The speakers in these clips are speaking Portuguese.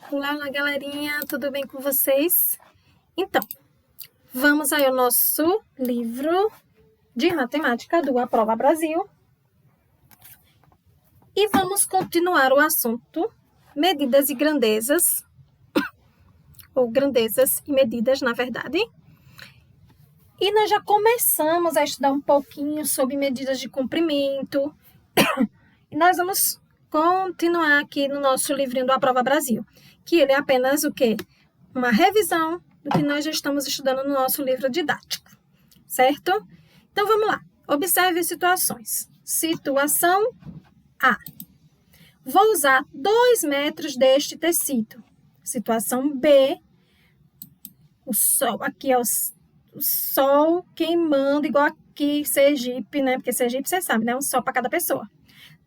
Olá, galerinha, tudo bem com vocês? Então, vamos aí ao nosso livro de matemática do A Prova Brasil e vamos continuar o assunto medidas e grandezas, ou grandezas e medidas, na verdade. E nós já começamos a estudar um pouquinho sobre medidas de comprimento e nós vamos continuar aqui no nosso livrinho do A Prova Brasil, que ele é apenas o quê? Uma revisão do que nós já estamos estudando no nosso livro didático, certo? Então, vamos lá. Observe as situações. Situação A. Vou usar 2 metros deste tecido. Situação B. O sol, aqui é o sol queimando, igual aqui Sergipe, né? Porque Sergipe, você sabe, né? Um sol para cada pessoa.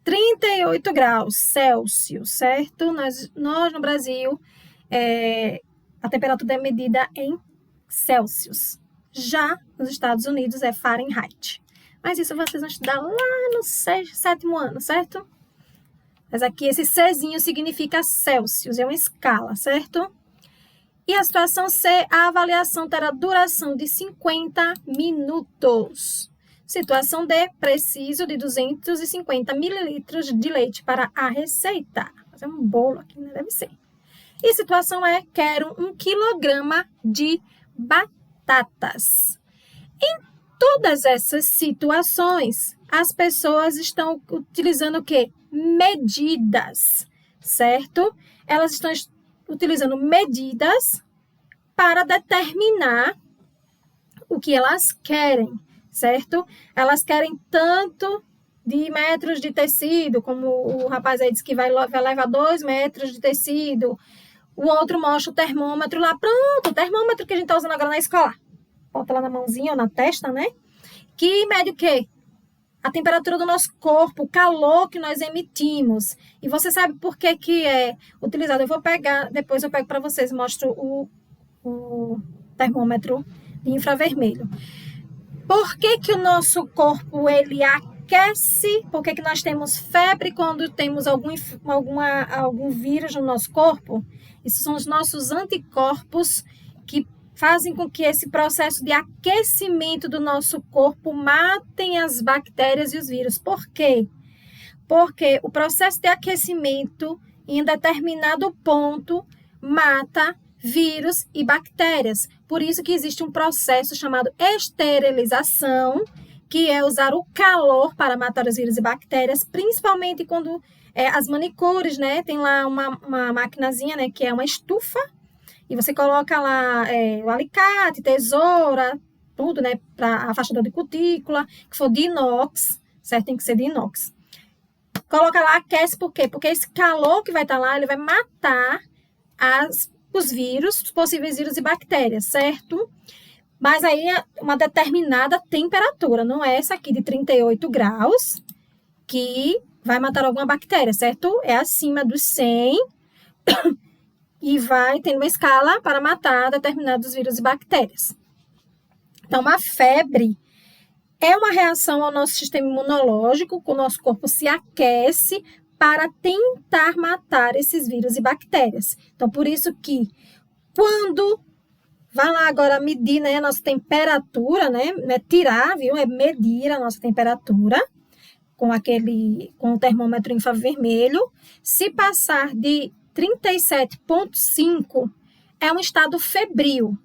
38 graus Celsius, certo? Nós no Brasil, a temperatura é medida em Celsius. Já nos Estados Unidos é Fahrenheit. Mas isso vocês vão estudar lá no 7º ano, certo? Mas aqui esse Czinho significa Celsius, é uma escala, certo? E a situação C, a avaliação terá duração de 50 minutos. Situação D, preciso de 250 mililitros de leite para a receita. Vou fazer um bolo aqui, né? Deve ser. E situação E, quero 1 quilograma de batatas. Em todas essas situações, as pessoas estão utilizando o quê? Medidas, certo? Elas estão utilizando medidas para determinar o que elas querem, certo? Elas querem tanto de metros de tecido, como o rapaz aí disse que vai levar 2 metros de tecido. O outro mostra o termômetro lá. Pronto, o termômetro que a gente está usando agora na escola. Bota lá na mãozinha ou na testa, né? Que mede o quê? A temperatura do nosso corpo, o calor que nós emitimos. E você sabe por que é utilizado? Eu vou pegar, depois eu pego para vocês, mostro o termômetro de infravermelho. Por que o nosso corpo, ele aquece? Por que nós temos febre quando temos algum vírus no nosso corpo? Esses são os nossos anticorpos que fazem com que esse processo de aquecimento do nosso corpo matem as bactérias e os vírus. Por quê? Porque o processo de aquecimento, em determinado ponto, mata vírus e bactérias. Por isso que existe um processo chamado esterilização, que é usar o calor para matar os vírus e bactérias, principalmente quando as manicures, né? Tem lá uma maquinazinha, né? Que é uma estufa, e você coloca lá o alicate, tesoura, tudo, né? Para afastador de cutícula, que for de inox, certo? Tem que ser de inox. Coloca lá, aquece, por quê? Porque esse calor que vai estar lá, ele vai matar os vírus, os possíveis vírus e bactérias, certo? Mas aí é uma determinada temperatura, não é essa aqui de 38 graus, que vai matar alguma bactéria, certo? É acima dos 100 e vai tendo uma escala para matar determinados vírus e bactérias. Então, a febre é uma reação ao nosso sistema imunológico, que o nosso corpo se aquece para tentar matar esses vírus e bactérias. Então, por isso que quando vai lá agora medir, né, a nossa temperatura, né, não é tirar, viu, é medir a nossa temperatura com o termômetro infravermelho. Se passar de 37,5, é um estado febril,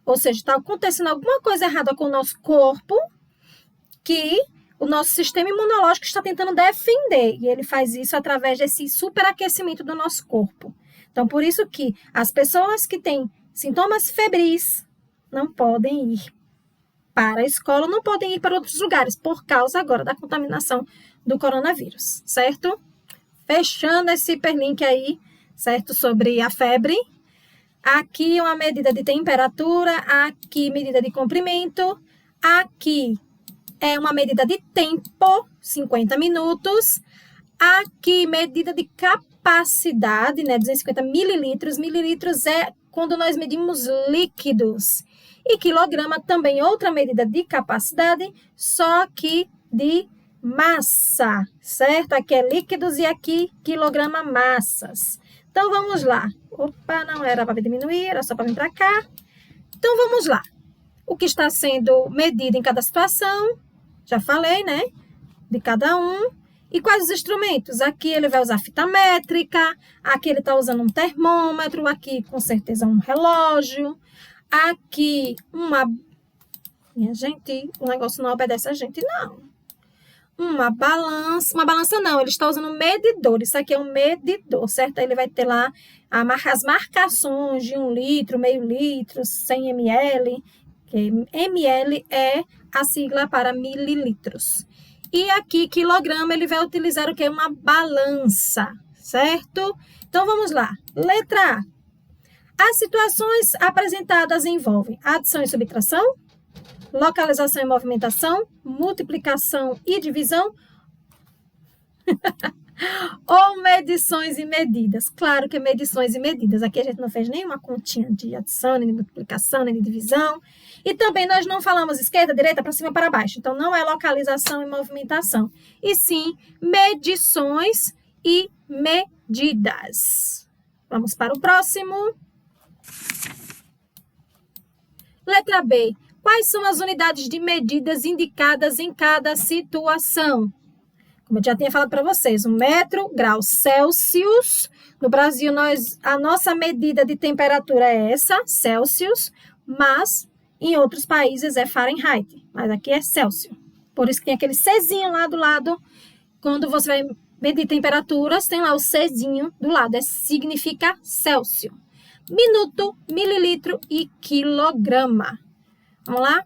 ou seja, está acontecendo alguma coisa errada com o nosso corpo que o nosso sistema imunológico está tentando defender, e ele faz isso através desse superaquecimento do nosso corpo. Então, por isso que as pessoas que têm sintomas febris não podem ir para a escola, não podem ir para outros lugares, por causa agora da contaminação do coronavírus, certo? Fechando esse hiperlink aí, certo, sobre a febre. Aqui uma medida de temperatura, aqui medida de comprimento, aqui é uma medida de tempo, 50 minutos. Aqui, medida de capacidade, né, 250 mililitros. Mililitros é quando nós medimos líquidos. E quilograma também outra medida de capacidade, só que de massa, certo? Aqui é líquidos e aqui quilograma massas. Então, vamos lá. Opa, não era para diminuir, era só para vir para cá. Então, vamos lá. O que está sendo medido em cada situação, já falei, né? De cada um. E quais os instrumentos? Aqui ele vai usar fita métrica, aqui ele está usando um termômetro, aqui com certeza um relógio, aqui uma... Minha gente, o negócio não obedece a gente, não. Uma balança não, ele está usando um medidor, isso aqui é um medidor, certo? Aí ele vai ter lá as marcações de 1 litro, meio litro, 100 ml, que ml é a sigla para mililitros. E aqui, quilograma, ele vai utilizar o que? Uma balança, certo? Então, vamos lá. Letra A. As situações apresentadas envolvem adição e subtração, localização e movimentação, multiplicação e divisão, ou medições e medidas. Claro que medições e medidas. Aqui a gente não fez nenhuma continha de adição, nem de multiplicação, nem de divisão. E também nós não falamos esquerda, direita, para cima, para baixo. Então, não é localização e movimentação. E sim, medições e medidas. Vamos para o próximo. Letra B. Quais são as unidades de medidas indicadas em cada situação? Como eu já tinha falado para vocês, 1 metro, graus Celsius. No Brasil, a nossa medida de temperatura é essa, Celsius, mas em outros países é Fahrenheit, mas aqui é Celsius. Por isso que tem aquele Czinho lá do lado. Quando você vai medir temperaturas, tem lá o Czinho do lado, significa Celsius. Minuto, mililitro e quilograma. Vamos lá?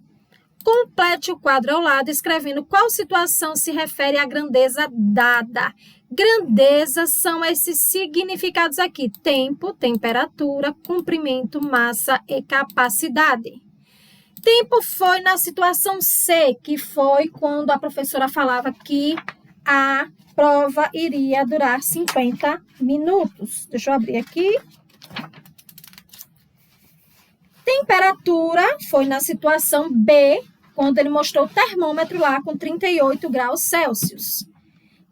Complete o quadro ao lado, escrevendo qual situação se refere à grandeza dada. Grandezas são esses significados aqui: tempo, temperatura, comprimento, massa e capacidade. Tempo foi na situação C, que foi quando a professora falava que a prova iria durar 50 minutos. Deixa eu abrir aqui. Temperatura foi na situação B, quando ele mostrou o termômetro lá com 38 graus Celsius.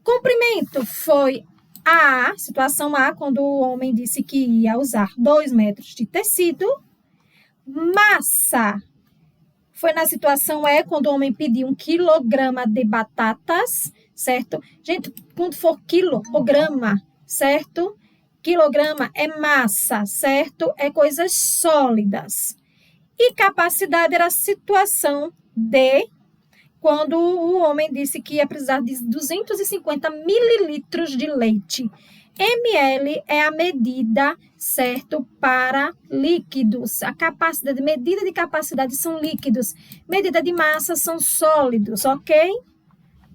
Comprimento foi a situação A, quando o homem disse que ia usar 2 metros de tecido. Massa foi na situação E, quando o homem pediu 1 quilograma de batatas, certo? Gente, quando for quilo ou grama, certo? Quilograma é massa, certo? É coisas sólidas. E capacidade era a situação D, quando o homem disse que ia precisar de 250 mililitros de leite. ml é a medida, certo, para líquidos. A capacidade, medida de capacidade são líquidos. Medida de massa são sólidos, ok?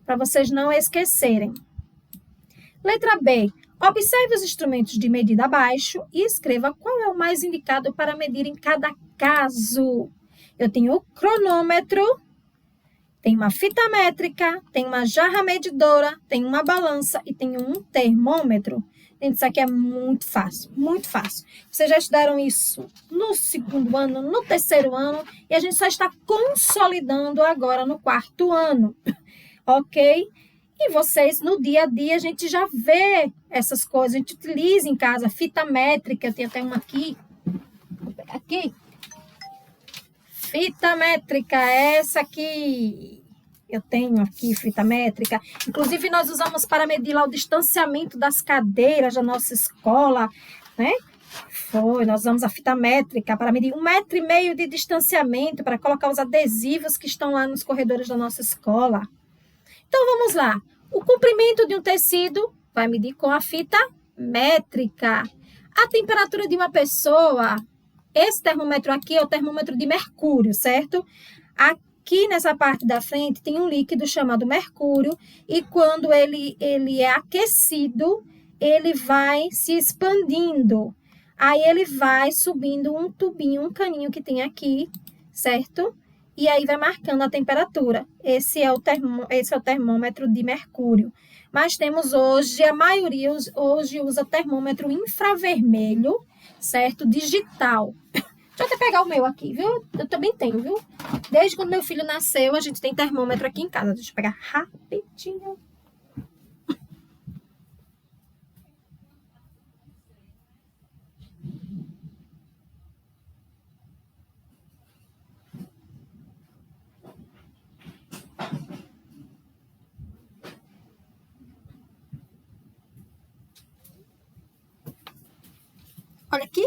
Para vocês não esquecerem. Letra B. Observe os instrumentos de medida abaixo e escreva qual é o mais indicado para medir em cada caso. Eu tenho o cronômetro, tem uma fita métrica, tem uma jarra medidora, tem uma balança e tem um termômetro. Gente, isso aqui é muito fácil, muito fácil. Vocês já estudaram isso no 2º ano, no 3º ano, e a gente só está consolidando agora no 4º ano, ok? E vocês, no dia a dia, a gente já vê essas coisas, a gente utiliza em casa, fita métrica, eu tenho até uma aqui, vou pegar aqui. Fita métrica, essa aqui, eu tenho aqui fita métrica. Inclusive, nós usamos para medir lá o distanciamento das cadeiras da nossa escola, né? Nós usamos a fita métrica para medir 1,5 metro de distanciamento, para colocar os adesivos que estão lá nos corredores da nossa escola. Então, vamos lá. O comprimento de um tecido vai medir com a fita métrica. A temperatura de uma pessoa, esse termômetro aqui é o termômetro de mercúrio, certo? Aqui nessa parte da frente tem um líquido chamado mercúrio e quando ele é aquecido, ele vai se expandindo. Aí ele vai subindo um tubinho, um caninho que tem aqui, certo? E aí vai marcando a temperatura. Esse é o termômetro de mercúrio. Mas temos hoje, a maioria hoje usa termômetro infravermelho, certo? Digital. Deixa eu até pegar o meu aqui, viu? Eu também tenho, viu? Desde quando meu filho nasceu, a gente tem termômetro aqui em casa. Deixa eu pegar rapidinho. Olha aqui.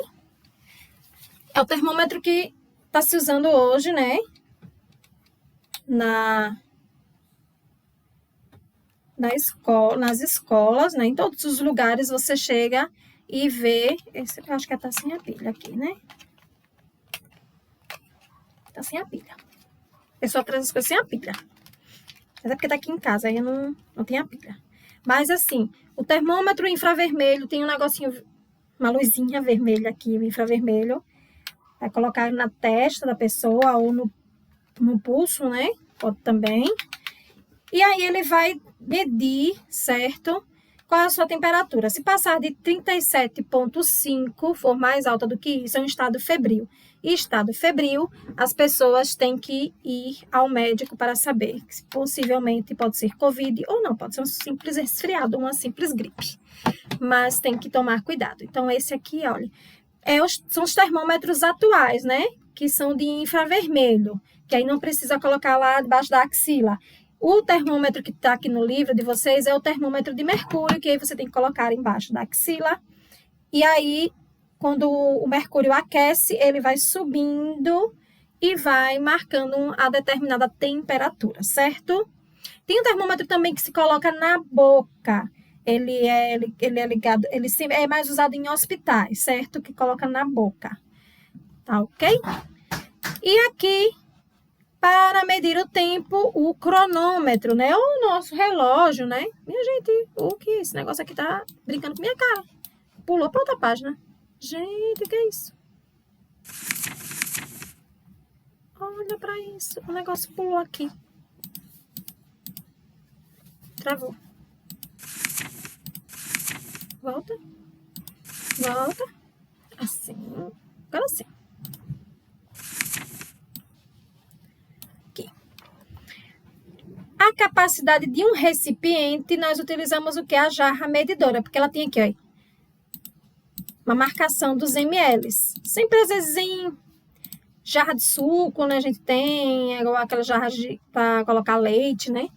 É o termômetro que está se usando hoje, né? Nas escolas, né? Em todos os lugares você chega e vê. Esse eu acho que tá sem a pilha aqui, né? Tá sem a pilha. A pessoa traz as coisas sem a pilha. Mas é porque tá aqui em casa, aí eu não tem a pilha. Mas assim, o termômetro infravermelho tem um negocinho, uma luzinha vermelha aqui, o infravermelho. Vai colocar na testa da pessoa ou no pulso, né? Pode também. E aí ele vai medir, certo? Qual é a sua temperatura. Se passar de 37,5, for mais alta do que isso, é um estado febril. E estado febril, as pessoas têm que ir ao médico para saber que possivelmente pode ser Covid ou não, pode ser um simples resfriado, uma simples gripe. Mas tem que tomar cuidado. Então, esse aqui, olha, são os termômetros atuais, né? Que são de infravermelho, que aí não precisa colocar lá debaixo da axila. O termômetro que está aqui no livro de vocês é o termômetro de mercúrio, que aí você tem que colocar embaixo da axila. E aí, quando o mercúrio aquece, ele vai subindo e vai marcando a determinada temperatura, certo? Tem um termômetro também que se coloca na boca. Ele é ligado, ele é mais usado em hospitais, certo? Que coloca na boca. Tá ok? E aqui, para medir o tempo, o cronômetro, né? O nosso relógio, né? Minha gente, o que? Esse negócio aqui tá brincando com minha cara. Pulou para outra página. Gente, o que é isso? Olha para isso. O negócio pulou aqui. Travou. Volta. Volta. Assim. Agora sim. Aqui. A capacidade de um recipiente, nós utilizamos o que? A jarra medidora, porque ela tem aqui, ó, uma marcação dos ml. Sempre, às vezes, em jarra de suco, né? A gente tem aquelas jarras para colocar leite, né?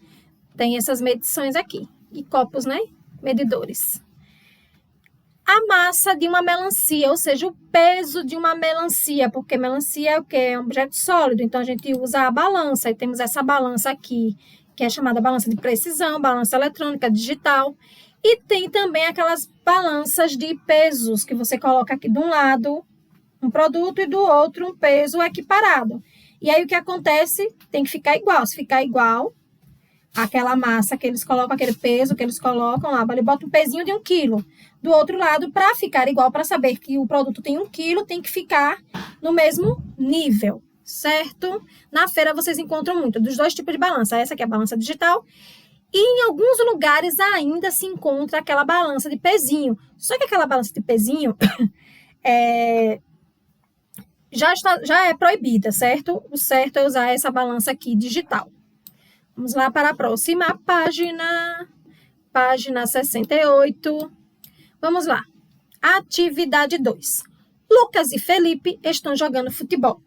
Tem essas medições aqui. E copos, né? Medidores. A massa de uma melancia, ou seja, o peso de uma melancia, porque melancia é o quê? É um objeto sólido, então a gente usa a balança, e temos essa balança aqui, que é chamada balança de precisão, balança eletrônica, digital, e tem também aquelas balanças de pesos, que você coloca aqui de um lado um produto e do outro um peso equiparado. E aí o que acontece? Tem que ficar igual, se ficar igual, aquela massa que eles colocam, aquele peso que eles colocam lá, ele bota um pezinho de 1 quilo. Do outro lado, para ficar igual, para saber que o produto tem 1 quilo, tem que ficar no mesmo nível, certo? Na feira vocês encontram muito dos dois tipos de balança. Essa aqui é a balança digital. E em alguns lugares ainda se encontra aquela balança de pezinho. Só que aquela balança de pezinho já é proibida, certo? O certo é usar essa balança aqui digital. Vamos lá para a próxima página. Página 68. Vamos lá. Atividade 2. Lucas e Felipe estão jogando futebol.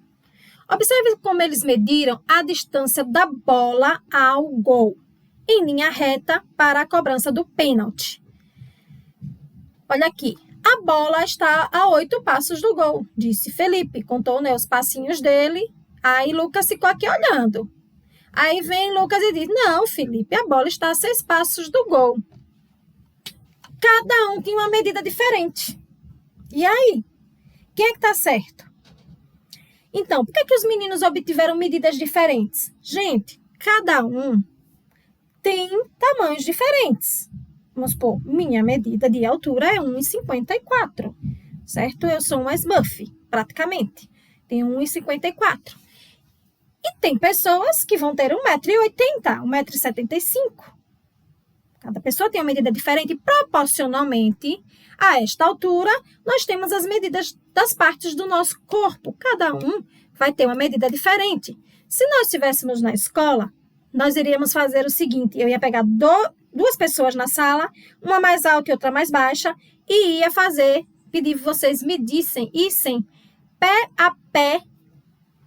Observe como eles mediram a distância da bola ao gol, em linha reta para a cobrança do pênalti. Olha aqui. A bola está a 8 passos do gol, disse Felipe. Contou, né, os passinhos dele. Aí Lucas ficou aqui olhando. Aí vem Lucas e diz, não, Felipe, a bola está a 6 passos do gol. Cada um tinha uma medida diferente. E aí? Quem é que está certo? Então, por que os meninos obtiveram medidas diferentes? Gente, cada um tem tamanhos diferentes. Vamos supor, minha medida de altura é 1,54, certo? Eu sou mais buff, praticamente. Tenho 1,54. E tem pessoas que vão ter 1,80 m, 1,75 m. Cada pessoa tem uma medida diferente e, proporcionalmente a esta altura, nós temos as medidas das partes do nosso corpo. Cada um vai ter uma medida diferente. Se nós estivéssemos na escola, nós iríamos fazer o seguinte, eu ia pegar duas pessoas na sala, uma mais alta e outra mais baixa, e ia pedir que vocês medissem, issem pé a pé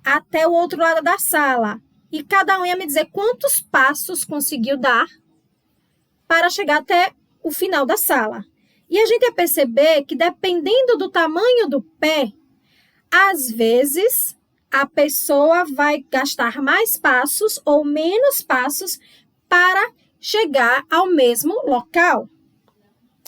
até o outro lado da sala. E cada um ia me dizer quantos passos conseguiu dar para chegar até o final da sala. E a gente ia perceber que, dependendo do tamanho do pé, às vezes a pessoa vai gastar mais passos ou menos passos para chegar ao mesmo local.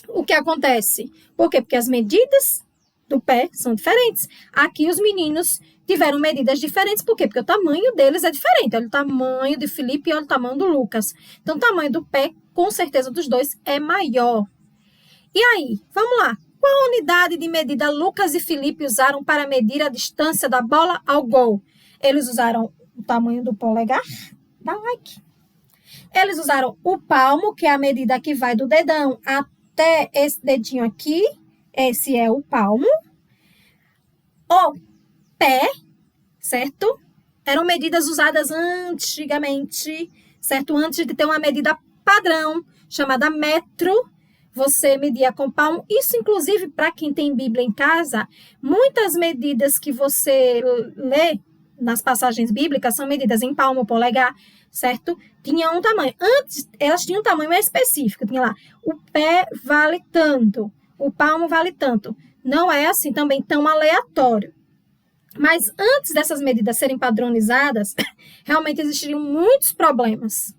O que acontece? Por quê? Porque as medidas do pé são diferentes. Aqui os meninos tiveram medidas diferentes. Por quê? Porque o tamanho deles é diferente. Olha o tamanho de Felipe e olha o tamanho do Lucas. Então, o tamanho do pé, com certeza, dos dois é maior. E aí, vamos lá. Qual unidade de medida Lucas e Felipe usaram para medir a distância da bola ao gol? Eles usaram o tamanho do polegar. Dá like. Eles usaram o palmo, que é a medida que vai do dedão até esse dedinho aqui. Esse é o palmo. O pé, certo? Eram medidas usadas antigamente, certo? Antes de ter uma medida padrão, chamada metro. Você media com palmo. Isso, inclusive, para quem tem Bíblia em casa, muitas medidas que você lê nas passagens bíblicas são medidas em palmo, polegar, certo? Tinham um tamanho. Antes, elas tinham um tamanho mais específico. Tinha lá, o pé vale tanto, o palmo vale tanto. Não é assim também tão aleatório. Mas antes dessas medidas serem padronizadas, realmente existiriam muitos problemas.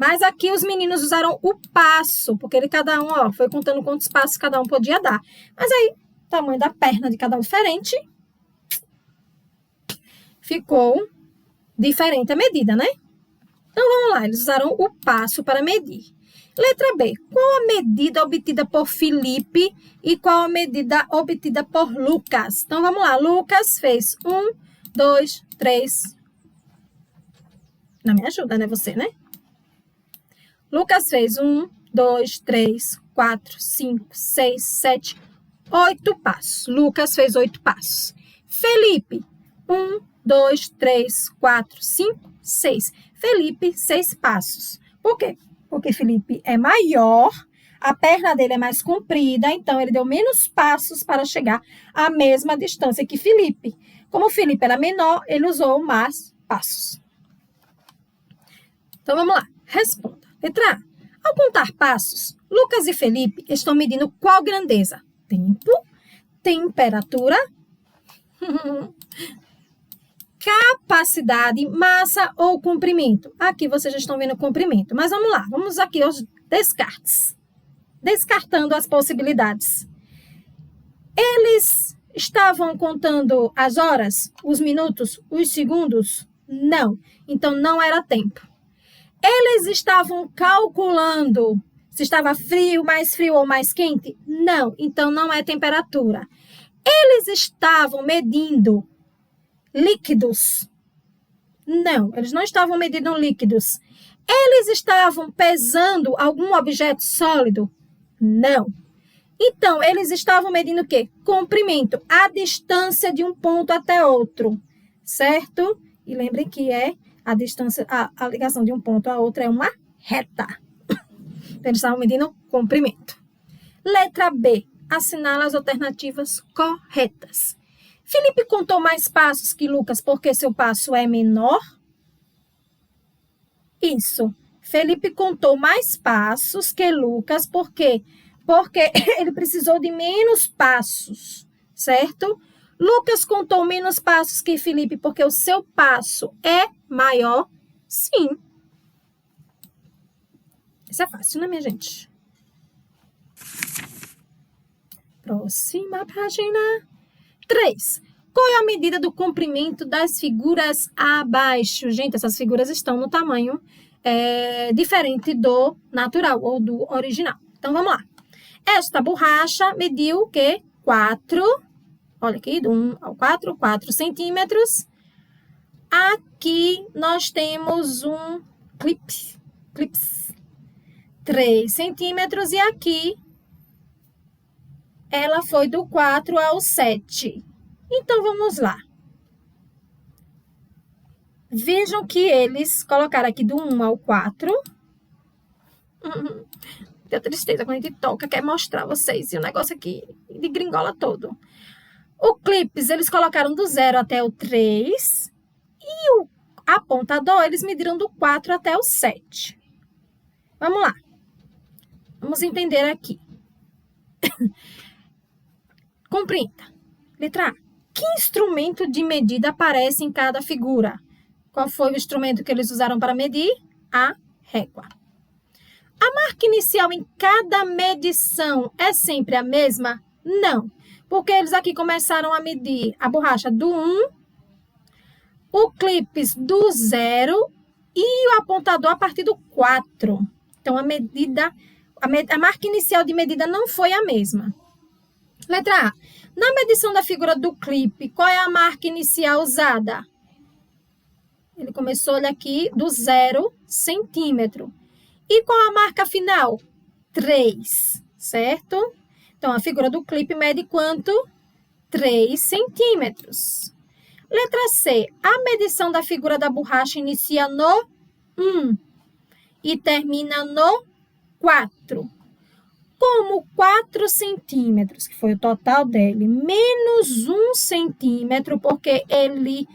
Mas aqui os meninos usaram o passo, porque cada um foi contando quantos passos cada um podia dar. Mas aí, o tamanho da perna de cada um diferente, ficou diferente a medida, né? Então, vamos lá, eles usaram o passo para medir. Letra B, qual a medida obtida por Felipe e qual a medida obtida por Lucas? Então, vamos lá, Lucas fez 1, 2, 3. Não me ajuda, né, você, né? Lucas fez 1, 2, 3, 4, 5, 6, 7, 8 passos. Lucas fez 8 passos. Felipe, 1, 2, 3, 4, 5, 6. Felipe, 6 passos. Por quê? Porque Felipe é maior, a perna dele é mais comprida, então ele deu menos passos para chegar à mesma distância que Felipe. Como o Felipe era menor, ele usou mais passos. Então, vamos lá. Responda. Letra A. Ao contar passos, Lucas e Felipe estão medindo qual grandeza? Tempo, temperatura, capacidade, massa ou comprimento. Aqui vocês já estão vendo comprimento. Mas vamos lá, vamos aqui aos descartes. Descartando as possibilidades. Eles estavam contando as horas, os minutos, os segundos? Não. Então, não era tempo. Eles estavam calculando se estava frio, mais frio ou mais quente? Não. Então, não é temperatura. Eles estavam medindo líquidos? Não, eles não estavam medindo líquidos. Eles estavam pesando algum objeto sólido? Não. Então, eles estavam medindo o quê? Comprimento, a distância de um ponto até outro, certo? E lembrem que a distância, a ligação de um ponto a outro é uma reta. Então, eles estavam medindo comprimento. Letra B, assinala as alternativas corretas. Felipe contou mais passos que Lucas porque seu passo é menor? Isso. Felipe contou mais passos que Lucas por quê? Porque ele precisou de menos passos, certo? Lucas contou menos passos que Felipe porque o seu passo é maior? Sim. Isso é fácil, né, minha gente? Próxima página. 3. Qual é a medida do comprimento das figuras abaixo? Gente, essas figuras estão no tamanho diferente do natural ou do original. Então, vamos lá. Esta borracha mediu o quê? 4, olha aqui, do 1 ao 4, 4 centímetros. Aqui nós temos um clips, 3 centímetros. E aqui ela foi do 4 ao 7. Então, vamos lá. Vejam que eles colocaram aqui do 1 ao 4. Deu tristeza quando a gente toca, quer mostrar a vocês. E o negócio aqui de gringola todo. O clips, eles colocaram do 0 até o 3. E o apontador, eles mediram do 4 até o 7. Vamos lá. Vamos entender aqui. Compreenda. Letra A. Que instrumento de medida aparece em cada figura? Qual foi o instrumento que eles usaram para medir? A régua. A marca inicial em cada medição é sempre a mesma? Não, porque eles aqui começaram a medir a borracha do 1, o clipes do 0 e o apontador a partir do 4. Então, a marca inicial de medida não foi a mesma. Letra A. Na medição da figura do clipe, qual é a marca inicial usada? Ele começou, olha aqui, do 0 centímetro. E qual a marca final? 3, certo? Então, a figura do clipe mede quanto? 3 centímetros. Letra C. A medição da figura da borracha inicia no 1 e termina no 4. Como 4 centímetros, que foi o total dele, menos 1 centímetro, porque ele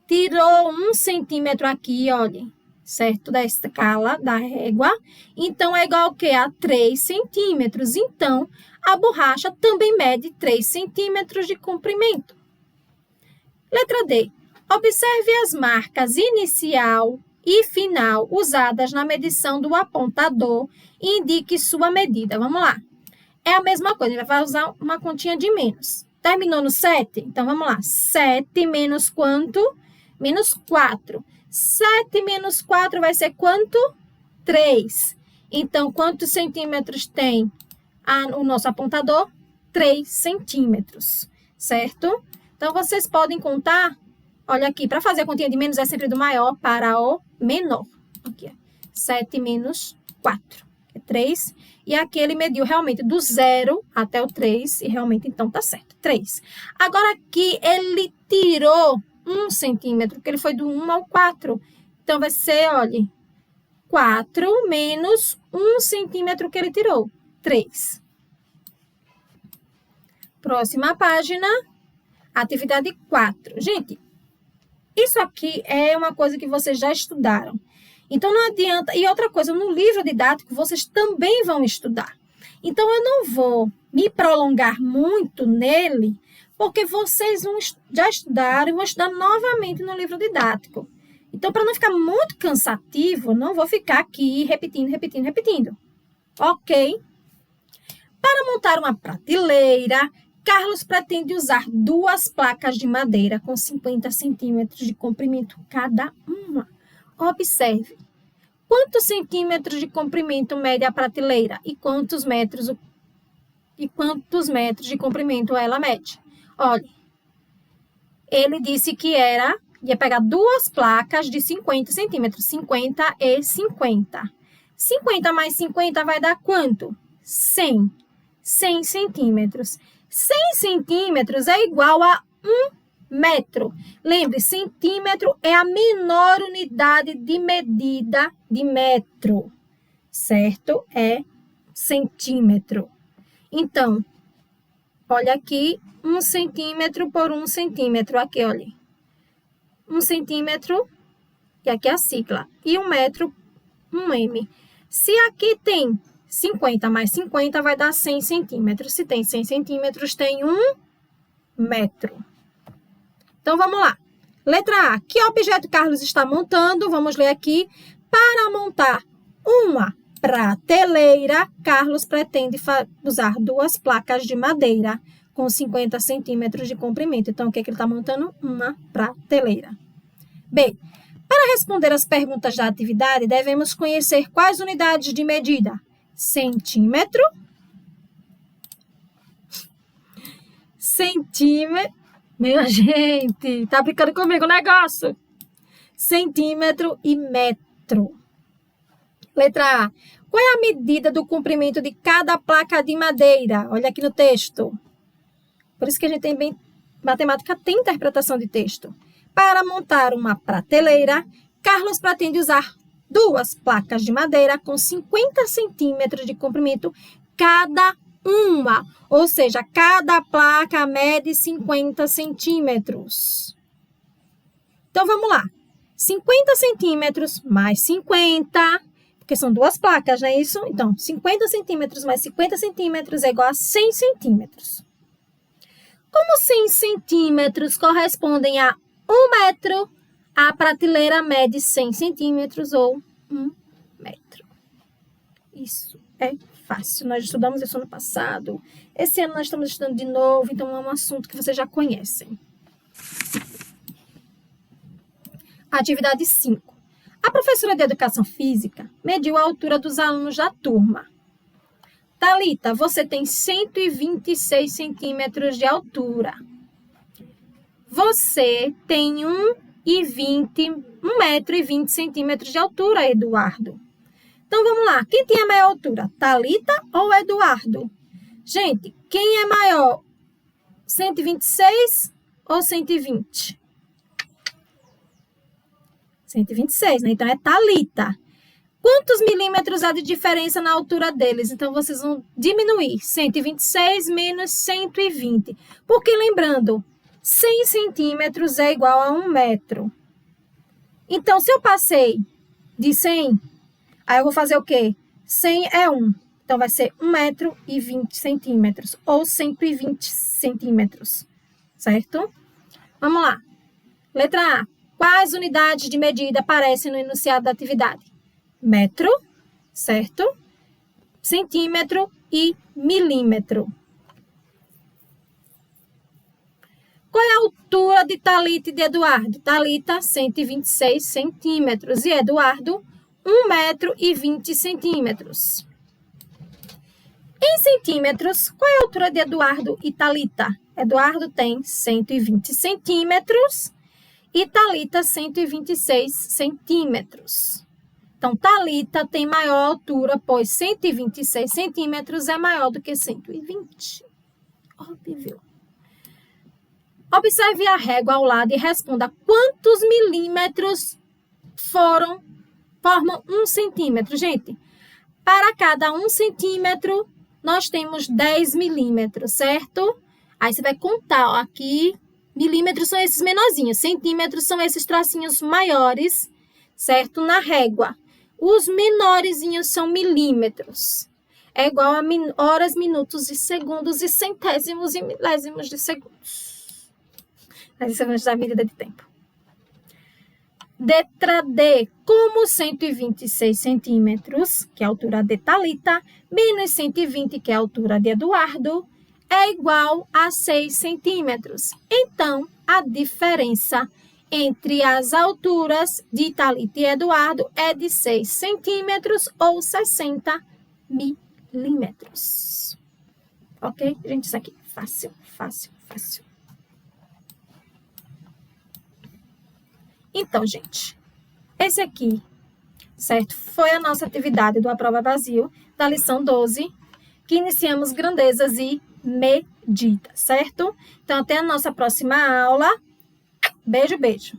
tirou 1 centímetro aqui, olha, certo? Da escala, da régua. Então, é igual ao quê? A 3 centímetros. Então, a borracha também mede 3 centímetros de comprimento. Letra D. Observe as marcas inicial e final usadas na medição do apontador e indique sua medida. Vamos lá. É a mesma coisa, ele vai usar uma continha de menos. Terminou no 7? Então, vamos lá. 7 menos quanto? Menos 4. 7 menos 4 vai ser quanto? 3. Então, quantos centímetros tem o nosso apontador? 3 centímetros, certo? Então, vocês podem contar, olha aqui, para fazer a continha de menos é sempre do maior para o menor. Aqui, 7 menos 4, é 3. E aqui ele mediu realmente do 0 até o 3, e realmente então tá certo, 3. Agora aqui ele tirou 1 centímetro, porque ele foi do 1 ao 4. Então, vai ser, olha, 4 menos 1 centímetro que ele tirou, 3. Próxima página, atividade 4. Gente, isso aqui é uma coisa que vocês já estudaram. Então, não adianta. E outra coisa, no livro didático, vocês também vão estudar. Então, eu não vou me prolongar muito nele, porque vocês já estudaram e vão estudar novamente no livro didático. Então, para não ficar muito cansativo, não vou ficar aqui repetindo. Ok? Para montar uma prateleira, Carlos pretende usar 2 placas de madeira com 50 centímetros de comprimento cada uma. Observe. Quantos centímetros de comprimento mede a prateleira e quantos metros de comprimento ela mede? Olha, ele disse que ia pegar 2 placas de 50 centímetros, 50 e 50. 50 mais 50 vai dar quanto? 100. 100 centímetros. 100 centímetros é igual a 1 metro. Lembre, centímetro é a menor unidade de medida de metro, certo? É centímetro. Então, olha aqui, 1 centímetro por 1 centímetro. Aqui, olha. 1 centímetro, e aqui a sigla. E 1 metro, 1 M. Se aqui tem 50 mais 50, vai dar 100 centímetros. Se tem 100 centímetros, tem 1 metro. Então, vamos lá. Letra A. Que objeto Carlos está montando? Vamos ler aqui. Para montar uma prateleira, Carlos pretende usar 2 placas de madeira com 50 centímetros de comprimento. Então, o que é que ele está montando? Uma prateleira. B. Para responder as perguntas da atividade, devemos conhecer quais unidades de medida? Centímetro. Minha gente, tá brincando comigo o negócio? Centímetro e metro. Letra A. Qual é a medida do comprimento de cada placa de madeira? Olha aqui no texto. Por isso que a gente tem bem... Matemática tem interpretação de texto. Para montar uma prateleira, Carlos pretende usar 2 placas de madeira com 50 centímetros de comprimento cada uma. Ou seja, cada placa mede 50 centímetros. Então, vamos lá. 50 centímetros mais 50. porque são duas placas, não é isso? Então, 50 centímetros mais 50 centímetros é igual a 100 centímetros. Como 100 centímetros correspondem a 1 metro, a prateleira mede 100 centímetros ou 1 metro. Isso é fácil. Nós estudamos isso ano passado. Esse ano nós estamos estudando de novo, então é um assunto que vocês já conhecem. Atividade 5. A professora de Educação Física mediu a altura dos alunos da turma. Thalita, você tem 126 centímetros de altura. Você tem 1 metro e 20 centímetros de altura, Eduardo. Então, vamos lá. Quem tem a maior altura? Thalita ou Eduardo? Gente, quem é maior? 126 ou 120? 126, né? Então, é Thalita. Quantos milímetros há de diferença na altura deles? Então, vocês vão diminuir. 126 menos 120. Porque, lembrando, 100 centímetros é igual a 1 metro. Então, se eu passei de 100, aí eu vou fazer o quê? 100 é 1. Então, vai ser 1 metro e 20 centímetros. Ou 120 centímetros. Certo? Vamos lá. Letra A. Quais unidades de medida aparecem no enunciado da atividade? Metro, certo? Centímetro e milímetro. Qual é a altura de Thalita e de Eduardo? Thalita, 126 centímetros. E Eduardo, 1 metro e 20 centímetros. Em centímetros, qual é a altura de Eduardo e Thalita? Eduardo tem 120 centímetros e Thalita 126 centímetros. Então, Thalita tem maior altura, pois 126 centímetros é maior do que 120. Óbvio. Observe a régua ao lado e responda quantos milímetros formam 1 centímetro. Gente, para cada 1 centímetro, nós temos 10 milímetros, certo? Aí você vai contar, ó, aqui, milímetros são esses menorzinhos, centímetros são esses tracinhos maiores, certo? Na régua. Os menorzinhos são milímetros. É igual a horas, minutos e segundos e centésimos e milésimos de segundos. Mas isso é a medida de tempo. Letra D. Como 126 centímetros, que é a altura de Thalita, menos 120, que é a altura de Eduardo, é igual a 6 centímetros. Então, a diferença entre as alturas de Thalita e Eduardo é de 6 centímetros ou 60 milímetros. Ok? Gente, isso aqui é fácil, fácil, fácil. Então, gente, esse aqui, certo? Foi a nossa atividade do A Prova Brasil, da lição 12, que iniciamos grandezas e medidas, certo? Então, até a nossa próxima aula. Beijo, beijo.